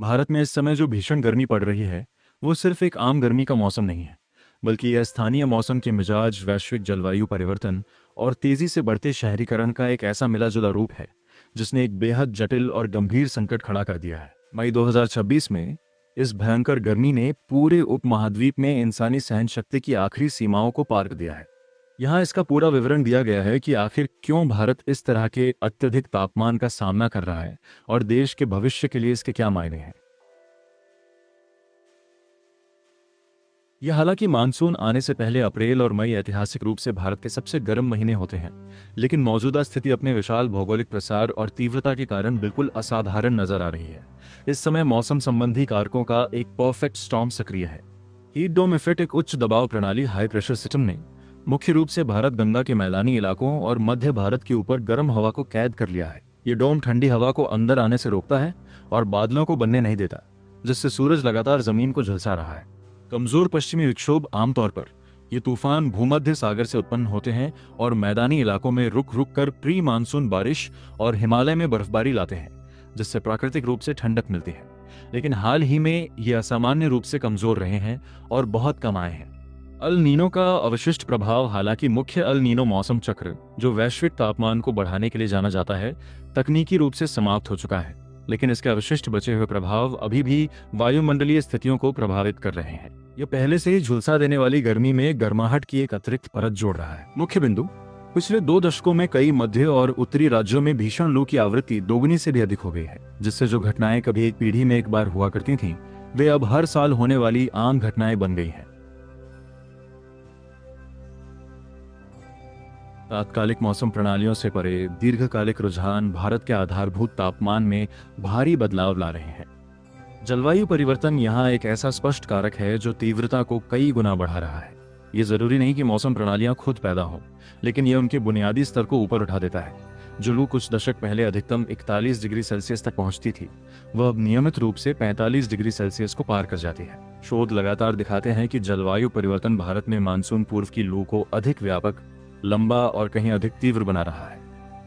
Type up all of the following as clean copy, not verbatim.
भारत में इस समय जो भीषण गर्मी पड़ रही है, वो सिर्फ एक आम गर्मी का मौसम नहीं है, बल्कि यह स्थानीय मौसम के मिजाज, वैश्विक जलवायु परिवर्तन और तेजी से बढ़ते शहरीकरण का एक ऐसा मिला-जुला रूप है, जिसने एक बेहद जटिल और गंभीर संकट खड़ा कर दिया है। मई 2026 में इस भयंकर गर्मी ने पूरे उपमहाद्वीप में इंसानी सहन शक्ति की आखिरी सीमाओं को पार कर दिया है। यहाँ इसका पूरा विवरण दिया गया है कि आखिर क्यों भारत इस तरह के अत्यधिक तापमान का सामना कर रहा है और देश के भविष्य के लिए इसके क्या मायने हैं। यह हालांकि मानसून आने से पहले अप्रैल और मई ऐतिहासिक रूप से भारत के सबसे गर्म महीने होते हैं, लेकिन मौजूदा स्थिति अपने विशाल भौगोलिक प्रसार और तीव्रता के कारण बिल्कुल असाधारण नजर आ रही है। इस समय मौसम संबंधी कारकों का एक परफेक्ट स्टॉर्म सक्रिय है। हीट डोम इफेक्ट, एक उच्च दबाव प्रणाली हाई प्रेशर सिस्टम ने मुख्य रूप से भारत गंगा के मैदानी इलाकों और मध्य भारत के ऊपर गर्म हवा को कैद कर लिया है। ये डोम ठंडी हवा को अंदर आने से रोकता है और बादलों को बनने नहीं देता, जिससे सूरज लगातार जमीन को झुलसा रहा है। कमजोर पश्चिमी विक्षोभ, आमतौर पर ये तूफान भूमध्य सागर से उत्पन्न होते हैं और मैदानी इलाकों में रुक रुक कर प्री मानसून बारिश और हिमालय में बर्फबारी लाते हैं, जिससे प्राकृतिक रूप से ठंडक मिलती है। लेकिन हाल ही में ये असामान्य रूप से कमजोर रहे हैं और बहुत कम आए हैं। अल नीनो का अवशिष्ट प्रभाव, हालांकि मुख्य अल नीनो मौसम चक्र, जो वैश्विक तापमान को बढ़ाने के लिए जाना जाता है, तकनीकी रूप से समाप्त हो चुका है, लेकिन इसके अवशिष्ट बचे हुए प्रभाव अभी भी वायुमंडलीय स्थितियों को प्रभावित कर रहे हैं। यह पहले से ही झुलसा देने वाली गर्मी में गर्माहट की एक अतिरिक्त परत जोड़ रहा है। मुख्य बिंदु, पिछले 2 दशकों में कई मध्य और उत्तरी राज्यों में भीषण लू की आवृत्ति दोगुनी से भी अधिक हो गई है, जिससे जो घटनाएं कभी एक पीढ़ी में एक बार हुआ करती थीं, वे अब हर साल होने वाली आम घटनाएं बन गई हैं। तात्कालिक मौसम प्रणालियों से परे दीर्घकालिक रुझान भारत के आधारभूत तापमान में भारी बदलाव ला रहे हैं। जलवायु परिवर्तन यहाँ एक ऐसा स्पष्ट कारक है जो तीव्रता को कई गुना बढ़ा रहा है। ये जरूरी नहीं कि मौसम प्रणालियां खुद पैदा हों, लेकिन यह उनके बुनियादी स्तर को ऊपर उठा देता है। जो लू कुछ दशक पहले अधिकतम 41 डिग्री सेल्सियस तक पहुंचती थी, वह अब नियमित रूप से 45 डिग्री सेल्सियस को पार कर जाती है। शोध लगातार दिखाते हैं कि जलवायु परिवर्तन भारत में मानसून पूर्व की लू को अधिक व्यापक, लंबा और कहीं अधिक तीव्र बना रहा है।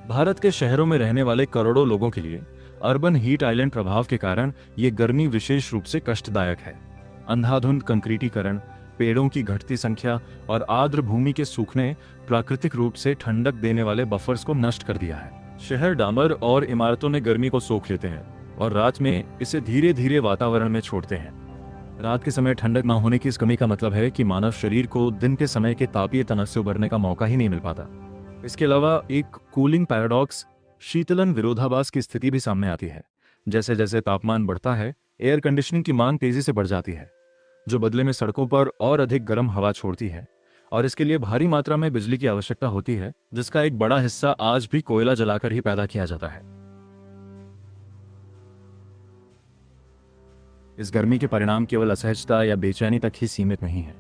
भारत के शहरों में रहने वाले करोड़ों लोगों के लिए अर्बन हीट आइलैंड प्रभाव के कारण ये गर्मी विशेष रूप से कष्टदायक है। अंधाधुंध कंक्रीटीकरण, पेड़ों की घटती संख्या और आर्द्र भूमि के सूखने प्राकृतिक रूप से ठंडक देने वाले बफर्स को नष्ट कर दिया है। शहर डामर और इमारतों में गर्मी को सोख लेते हैं और रात में इसे धीरे धीरे वातावरण में छोड़ते हैं। रात के समय ठंडक न होने की इस कमी का मतलब है कि मानव शरीर को दिन के समय के तापीय तनक से उबरने का मौका ही नहीं मिल पाता। इसके अलावा एक कूलिंग पैराडॉक्स, शीतलन विरोधाभास की स्थिति भी सामने आती है। जैसे जैसे तापमान बढ़ता है, एयर कंडीशनिंग की मांग तेजी से बढ़ जाती है, जो बदले में सड़कों पर और अधिक गर्म हवा छोड़ती है, और इसके लिए भारी मात्रा में बिजली की आवश्यकता होती है, जिसका एक बड़ा हिस्सा आज भी कोयला जलाकर ही पैदा किया जाता है। इस गर्मी के परिणाम केवल असहजता या बेचैनी तक ही सीमित नहीं है।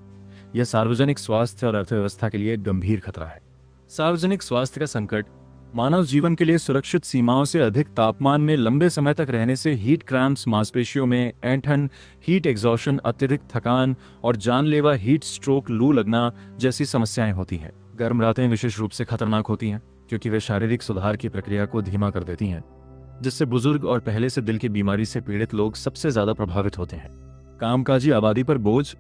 यह सार्वजनिक स्वास्थ्य और अर्थव्यवस्था के लिए गंभीर खतरा है। सार्वजनिक स्वास्थ्य का संकट, मानव जीवन के लिए सुरक्षित सीमाओं से अधिक तापमान में लंबे समय तक रहने से हीट क्रैम्प्स, मांसपेशियों में ऐंठन, हीट एग्जॉशन, अत्यधिक थकान और जानलेवा हीट स्ट्रोक, लू लगना जैसी समस्याएं होती हैं। गर्म रातें विशेष रूप से खतरनाक होती हैं, क्योंकि वे शारीरिक सुधार की प्रक्रिया को धीमा कर देती हैं, जिससे बुजुर्ग और पहले से दिल की बीमारी से पीड़ित लोग सबसे ज्यादा प्रभावित होते हैं। कामकाजी आबादी पर बोझ,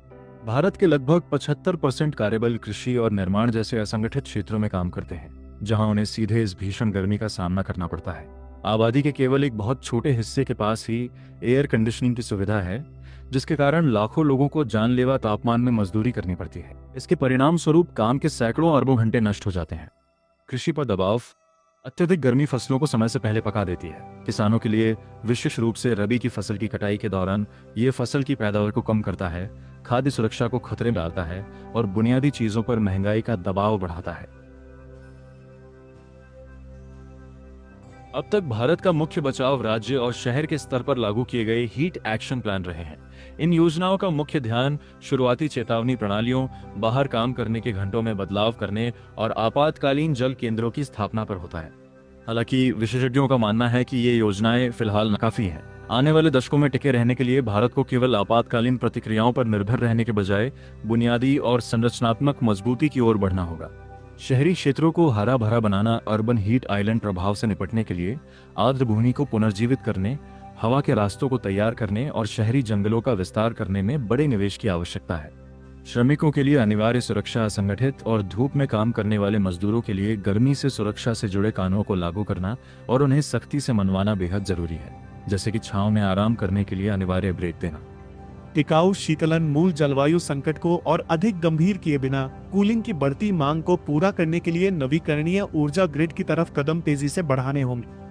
भारत के लगभग 75% कार्यबल कृषि और निर्माण जैसे असंगठित क्षेत्रों में काम करते हैं, जहां उन्हें सीधे इस भीषण गर्मी का सामना करना पड़ता है। आबादी के केवल एक बहुत छोटे हिस्से के पास ही एयर कंडीशनिंग की सुविधा है, जिसके कारण लाखों लोगों को जानलेवा तापमान में मजदूरी करनी पड़ती है। इसके परिणाम स्वरूप काम के सैकड़ों अरबों घंटे नष्ट हो जाते हैं। कृषि पर दबाव, अत्यधिक गर्मी फसलों को समय से पहले पका देती है। किसानों के लिए विशेष रूप से रबी की फसल की कटाई के दौरान ये फसल की पैदावार को कम करता है, खाद्य सुरक्षा को खतरे में डालता है और बुनियादी चीजों पर महंगाई का दबाव बढ़ाता है। अब तक भारत का मुख्य बचाव राज्य और शहर के स्तर पर लागू किए गए हीट एक्शन प्लान रहे हैं। इन योजनाओं का मुख्य ध्यान शुरुआती चेतावनी प्रणालियों, बाहर काम करने के घंटों में बदलाव करने और आपातकालीन जल केंद्रों की स्थापना पर होता है। हालांकि विशेषज्ञों का मानना है कि ये योजनाएं फिलहाल नाकाफी हैं। आने वाले दशकों में टिके रहने के लिए भारत को केवल आपातकालीन प्रतिक्रियाओं पर निर्भर रहने के बजाय बुनियादी और संरचनात्मक मजबूती की ओर बढ़ना होगा। शहरी क्षेत्रों को हरा भरा बनाना, अर्बन हीट आइलैंड प्रभाव से निपटने के लिए आर्द्र भूमि को पुनर्जीवित करने हवा के रास्तों को तैयार करने और शहरी जंगलों का विस्तार करने में बड़े निवेश की आवश्यकता है। श्रमिकों के लिए अनिवार्य सुरक्षा, असंगठित और धूप में काम करने वाले मजदूरों के लिए गर्मी से सुरक्षा से जुड़े कानूनों को लागू करना और उन्हें सख्ती से मनवाना बेहद जरूरी है, जैसे कि छांव में आराम करने के लिए अनिवार्य ब्रेक देना। टिकाऊ शीतलन मूल जलवायु संकट को और अधिक गंभीर किए बिना कूलिंग की बढ़ती मांग को पूरा करने के लिए नवीकरणीय ऊर्जा ग्रिड की तरफ कदम तेजी से बढ़ाने होंगे।